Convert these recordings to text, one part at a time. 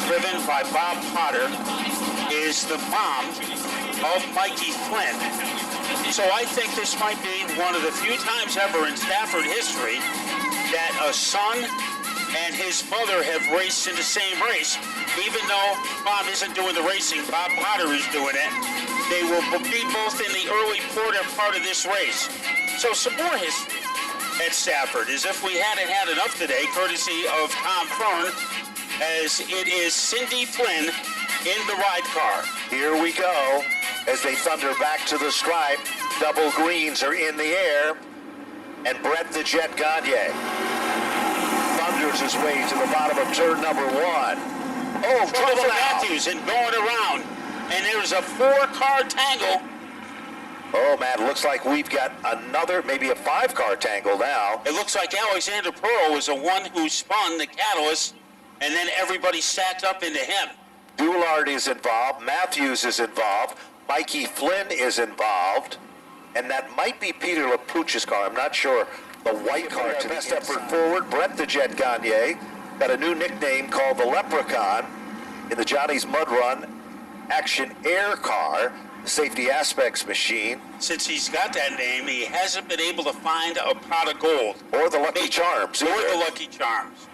driven by Bob Potter, is the mom of Mikey Flynn. So I think this might be one of the few times ever in Stafford history that a son and his mother have raced in the same race. Even though Bob isn't doing the racing, Bob Potter is doing it. They will be both in the early part of this race. So some more history at Stafford, as if we hadn't had enough today, courtesy of Tom Fern, as it is Cindy Flynn in the ride car. Here we go as they thunder back to the stripe. Double greens are in the air, and Brett the Jet Gagne thunders his way to the bottom of turn number 1. Oh, trouble for Matthews and going around, and there's a 4-car tangle. Oh, man, looks like we've got another, maybe a 5-car tangle now. It looks like Alexander Pearl was the one who spun the catalyst, and then everybody stacked up into him. Doulard is involved. Matthews is involved. Mikey Flynn is involved. And that might be Peter LaPucci's car. I'm not sure. The white car to best effort forward. Brett the Jet Gagne got a new nickname called the Leprechaun in the Johnny's Mud Run Action Air Car, the Safety Aspects machine. Since he's got that name, he hasn't been able to find a pot of gold. Or the Lucky Charms. Or the Lucky Charms.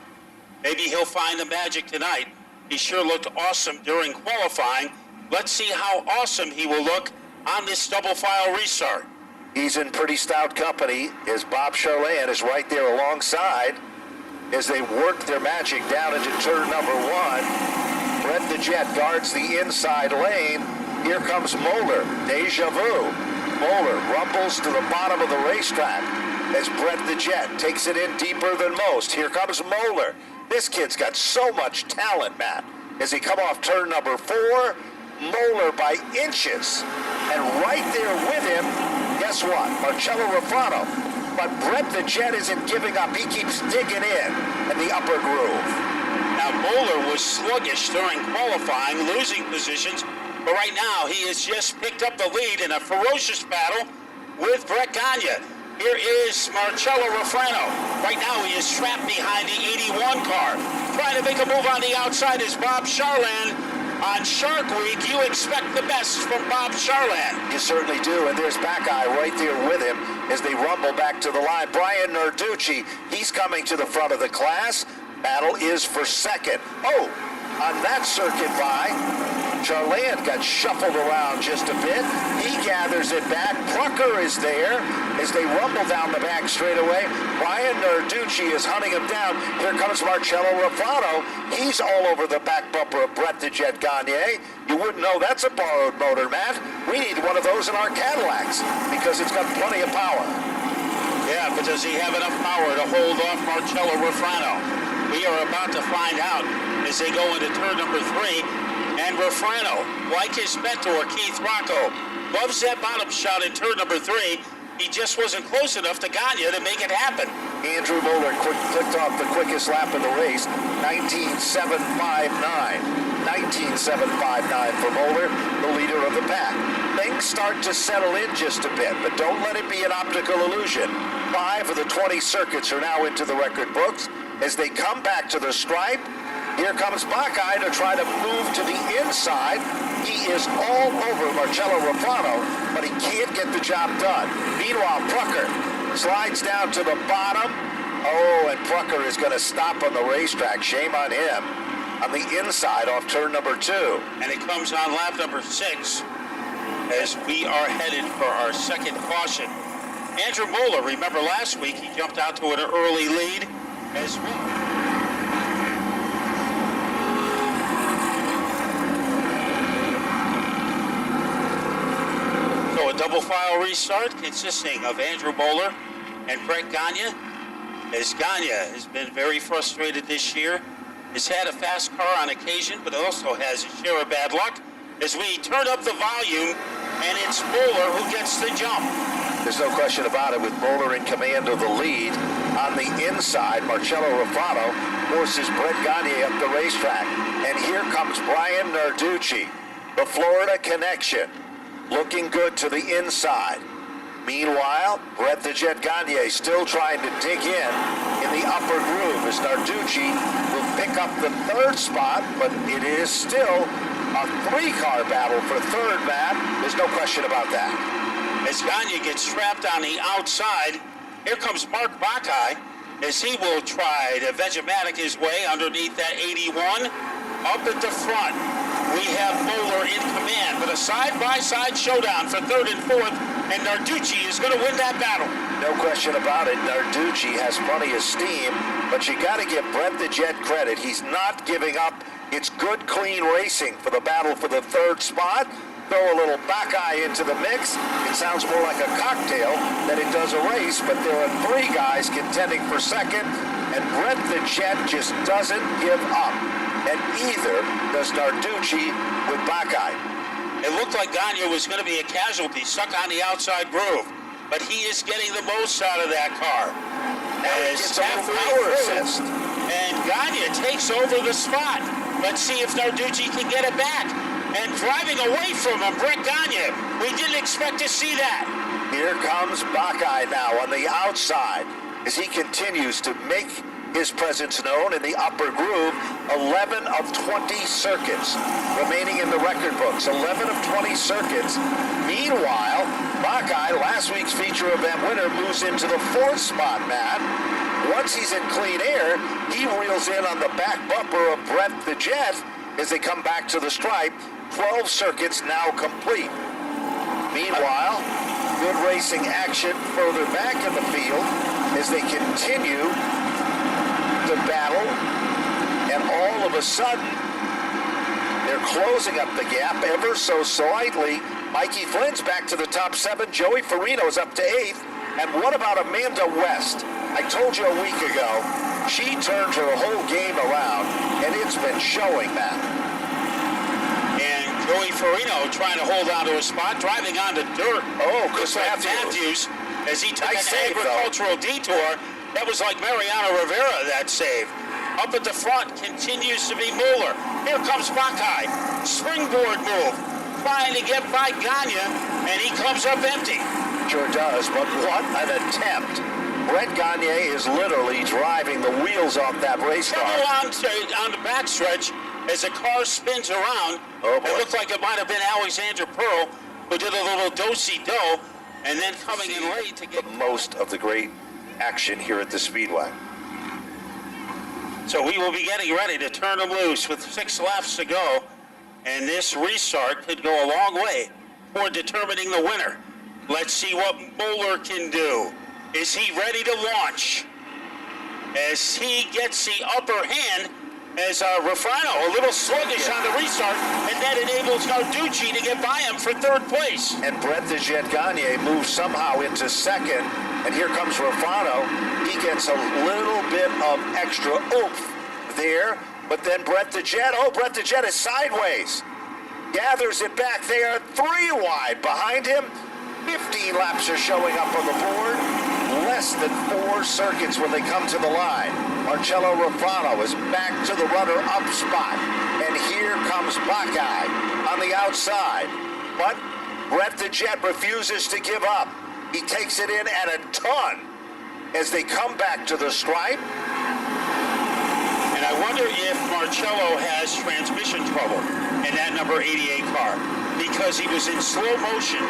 Maybe he'll find the magic tonight. He sure looked awesome during qualifying. Let's see how awesome he will look on this double file restart. He's in pretty stout company as Bob Charland is right there alongside as they work their magic down into turn number 1. Brett the Jet guards the inside lane. Here comes Moeller, deja vu. Moeller rumbles to the bottom of the racetrack as Brett the Jet takes it in deeper than most. Here comes Moeller. This kid's got so much talent, Matt. As he come off turn number 4, Moeller by inches. And right there with him, guess what? Marcello Rafano. But Brett the Jet isn't giving up. He keeps digging in the upper groove. Now, Moeller was sluggish during qualifying, losing positions. But right now, he has just picked up the lead in a ferocious battle with Brett Gagne. Here is Marcello Rafano. Right now, he is trapped behind the 81 car. Trying to make a move on the outside is Bob Charland. On Shark Week, you expect the best from Bob Charland. You certainly do, and there's Backeye right there with him as they rumble back to the line. Brian Narducci, he's coming to the front of the class. Battle is for second. Oh, on that circuit by, Charland got shuffled around just a bit. He gathers it back. Plucker is there as they rumble down the back straightaway. Brian Narducci is hunting him down. Here comes Marcello Rafano. He's all over the back bumper of Brett the Jet Gagne. You wouldn't know that's a borrowed motor, Matt. We need one of those in our Cadillacs because it's got plenty of power. Yeah, but does he have enough power to hold off Marcello Rafano? We are about to find out as they go into turn number 3. And Rafano, like his mentor, Keith Rocco, loves that bottom shot in turn number 3. He just wasn't close enough to Gagne to make it happen. Andrew Moeller clicked off the quickest lap in the race, 19.759. 19.759 for Moeller, the leader of the pack. Things start to settle in just a bit, but don't let it be an optical illusion. 5 of the 20 circuits are now into the record books. As they come back to the stripe, here comes Backeye to try to move to the inside. He is all over Marcello Rafano, but he can't get the job done. Meanwhile, Plucker slides down to the bottom. Oh, and Plucker is going to stop on the racetrack. Shame on him. On the inside off turn number 2. And it comes on lap number 6 as we are headed for our second caution. Andrew Moeller, remember last week, he jumped out to an early lead as well. So a double file restart consisting of Andrew Moeller and Brett Gagne. As Gagne has been very frustrated this year, has had a fast car on occasion, but also has a share of bad luck. As we turn up the volume, and it's Moeller who gets the jump. There's no question about it, with Moeller in command of the lead. On the inside, Marcello Rafano forces Brett Gagne up the racetrack. And here comes Brian Narducci, the Florida connection, looking good to the inside. Meanwhile, Brett the Jet Gagne still trying to dig in the upper groove as Narducci will pick up the third spot, but it is still a three-car battle for third, Matt. There's no question about that. As Gagne gets trapped on the outside, here comes Mark Bakai as he will try to Vegematic his way underneath that 81. Up at the front, we have Moeller in command, but a side-by-side showdown for third and fourth, and Narducci is going to win that battle. No question about it. Narducci has plenty of steam, but you got to give Brett the Jet credit. He's not giving up. It's good, clean racing for the battle for the third spot. Throw a little Bakai into the mix. It sounds more like a cocktail than it does a race, but there are three guys contending for second, and Brett the Jet just doesn't give up. And either does Narducci with Bakai. It looked like Gagne was going to be a casualty, stuck on the outside groove, but he is getting the most out of that car. Now he gets a little power assist. And Gagne takes over the spot. Let's see if Narducci can get it back. And driving away from him, Brett Gagne. We didn't expect to see that. Here comes Bakai now on the outside as he continues to make his presence known in the upper groove. 11 of 20 circuits remaining in the record books. 11 of 20 circuits. Meanwhile, Bakai, last week's feature event winner, moves into the fourth spot, Matt. Once he's in clean air, he reels in on the back bumper of Brett the Jet as they come back to the stripe. 12 circuits now complete. Meanwhile, good racing action further back in the field as they continue the battle, and all of a sudden, they're closing up the gap ever so slightly. Mikey Flynn's back to the top 7. Joey Farino's up to 8th. And what about Amanda West? I told you a week ago, she turned her whole game around, and it's been showing that. And Joey Farino trying to hold on to a spot, driving onto dirt. Oh, Chris Matthews, as he took Nice an save, agricultural detour. That was like Mariano Rivera, that save. Up at the front continues to be Moeller. Here comes Bakai. Springboard move. Trying to get by Gagne, and he comes up empty. Sure does, but what an attempt. Brett Gagne is literally driving the wheels off that race car. On the backstretch as the car spins around. Oh, boy. It looked like it might have been Alexander Pearl who did a little do-si-do, and then coming in late to get most of the great action here at the Speedway. So we will be getting ready to turn them loose with 6 laps to go, and this restart could go a long way toward determining the winner. Let's see what Moeller can do. Is he ready to launch? As he gets the upper hand, as Rafano a little sluggish on the restart, and that enables Narducci to get by him for third place. And Brett the Jet Gagne moves somehow into second, and here comes Rafano. He gets a little bit of extra oomph there, but then Brett the Jet is sideways. Gathers it back there, 3 wide behind him. 15 laps are showing up on the board. Less than 4 circuits when they come to the line. Marcello Rafano is back to the runner-up spot. And here comes Bakai on the outside. But Brett the Jet refuses to give up. He takes it in at a ton as they come back to the stripe. And I wonder if Marcello has transmission trouble in that number 88 car, because he was in slow motion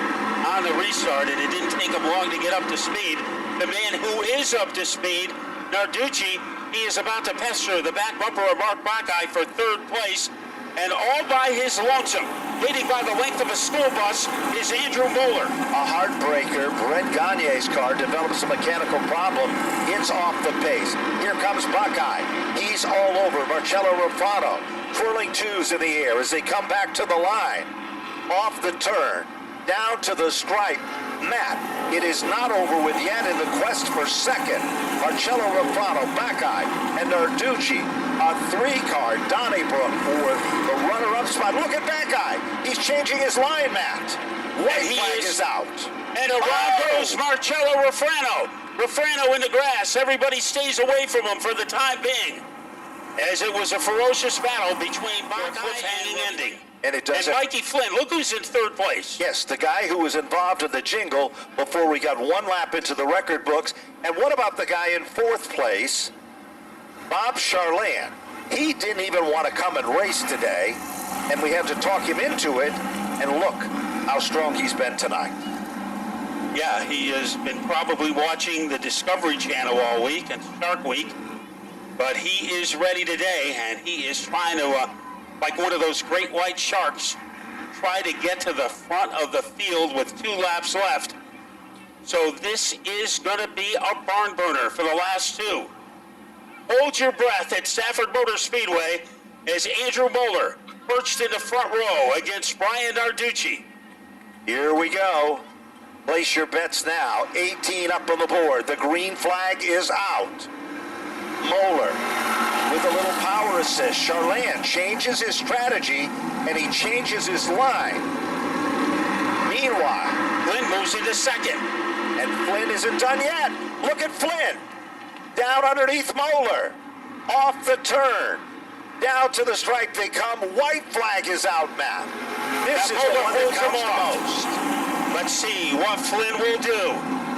on the restart, and it didn't take him long to get up to speed. The man who is up to speed, Narducci, he is about to pester the back bumper of Mark Bakai for third place, and all by his lonesome, leading by the length of a school bus, is Andrew Moeller. A heartbreaker. Brett Gagne's car develops a mechanical problem. It's off the pace. Here comes Bakai. He's all over Marcello Rafano. Twirling 2s in the air as they come back to the line. Off the turn. Down to the stripe. Matt, it is not over with yet in the quest for second. Marcello Rafano, Bakai, and Narducci. A 3-car Donnybrook for the runner-up spot. Look at Bakai. He's changing his line, Matt. White flag is out. And around goes Marcello Rafano. Rafano in the grass. Everybody stays away from him for the time being. as it was a ferocious battle between Bob cliffhanging ending. And it does And Mikey Flynn, look who's in third place. Yes, the guy who was involved in the jingle before we got one lap into the record books. And what about the guy in fourth place, Bob Charland? He didn't even want to come and race today, and we had to talk him into it. And look how strong he's been tonight. Yeah, he has been probably watching the Discovery Channel all week and Shark Week, but he is ready today, and he is trying to, like one of those great white sharks, try to get to the front of the field with 2 laps left. So this is going to be a barn burner for the last 2. Hold your breath at Stafford Motor Speedway as Andrew Moeller perched in the front row against Brian Narducci. Here we go. Place your bets now. 18 up on the board. The green flag is out. Moeller with a little power assist. Charland changes his strategy, and he changes his line. Meanwhile, Flynn moves into second. and Flynn isn't done yet. Look at Flynn. Down underneath Moeller. Off the turn. Down to the stripe they come. White flag is out, Matt. This is the one that counts the most. Let's see what Flynn will do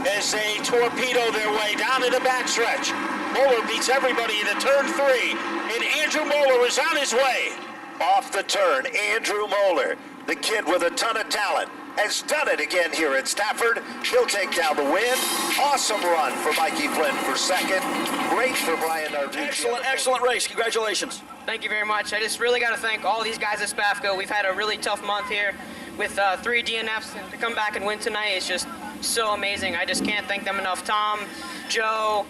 as they torpedo their way down to the backstretch. Moeller beats everybody into turn 3, and Andrew Moeller is on his way. Off the turn, Andrew Moeller, the kid with a ton of talent, has done it again here at Stafford. He'll take down the win. Awesome run for Mikey Flynn for second. Great for Brian Narducci. Excellent race. Congratulations. Thank you very much. I just really got to thank all these guys at Spafco. We've had a really tough month here with 3 DNFs, and to come back and win tonight is just so amazing. I just can't thank them enough. Tom, Joe,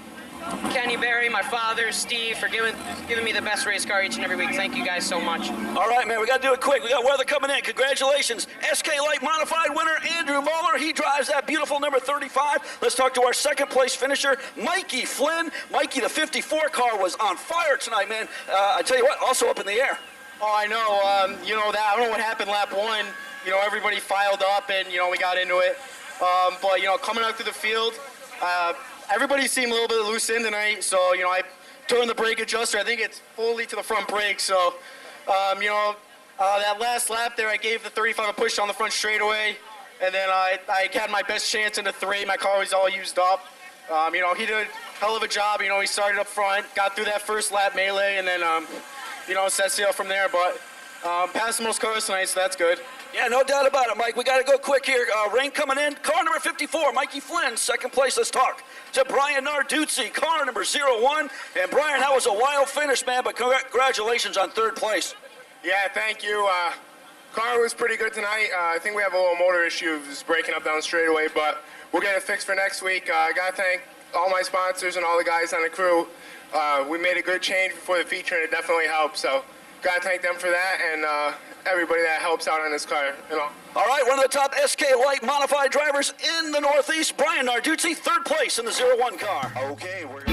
Kenny Barry, my father, Steve, for giving me the best race car each and every week. Thank you guys so much. All right, man, we got to do it quick. We got weather coming in. Congratulations. SK Light Modified winner, Andrew Moeller. He drives that beautiful number 35. Let's talk to our second place finisher, Mikey Flynn. Mikey, the 54 car was on fire tonight, man. I tell you what, also up in the air. Oh, I know. I don't know what happened lap 1. Everybody filed up and, we got into it. But, coming out to the field, everybody seemed a little bit loose in tonight. So, I turned the brake adjuster. I think it's fully to the front brake. So, that last lap there, I gave the 35 a push on the front straightaway. And then I had my best chance into 3. My car was all used up. He did a hell of a job. He started up front, got through that first lap melee, and then, set sail from there. But passed most cars tonight, so that's good. Yeah, no doubt about it, Mike. We got to go quick here. Rain coming in. Car number 54, Mikey Flynn, second place. Let's talk to Brian Narducci, car number 01. And Brian, that was a wild finish, man, but congratulations on third place. Yeah, thank you. Car was pretty good tonight. I think we have a little motor issue, just breaking up down the straightaway, but we'll get it fixed for next week. I got to thank all my sponsors and all the guys on the crew. We made a good change before the feature, and it definitely helped. So, got to thank them for that, and everybody that helps out on this car. All right, one of the top SK Light modified drivers in the Northeast, Brian Narducci, third place in the 01 car. Okay, we're